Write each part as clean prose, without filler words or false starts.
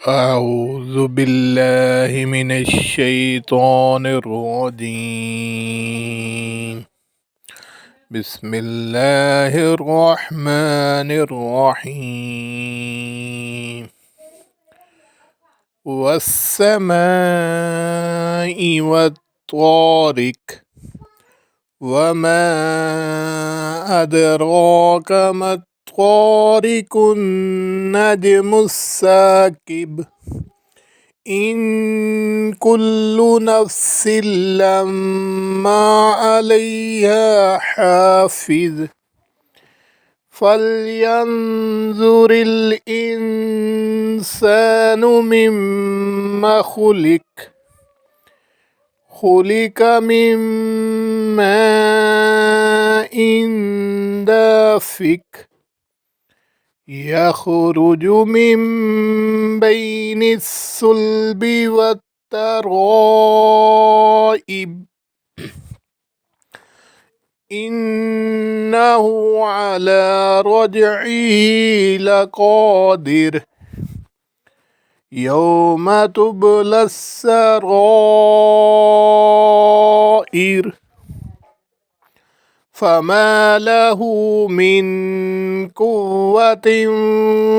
أعوذ بالله من الشيطان الرجيم. بسم الله الرحمن الرحيم. والسماء والطارق وما أدراك ما الطارق النجم الثاقب إن كل نفس لما عليها حافظ فلينظر الإنسان مما خلق من ماء دافق يخرج من بين الصلب والترائب إنه على رجعه لقادر يوم تبلى السرائر فما له من قوة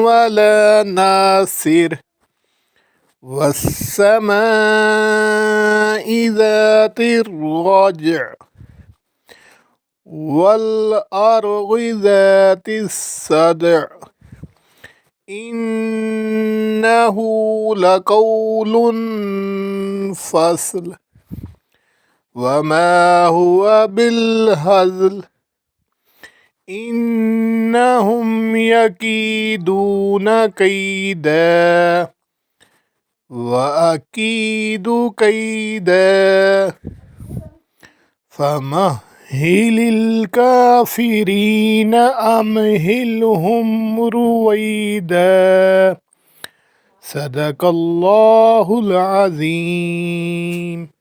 ولا ناصر والسماء ذات الرجع والأرض ذات الصدع إنه لقول فصل وما هو بالهزل إنهم يكيدون كيدا وأكيد كيدا فمهل الكافرين أمهلهم رويدا صدق الله العظيم.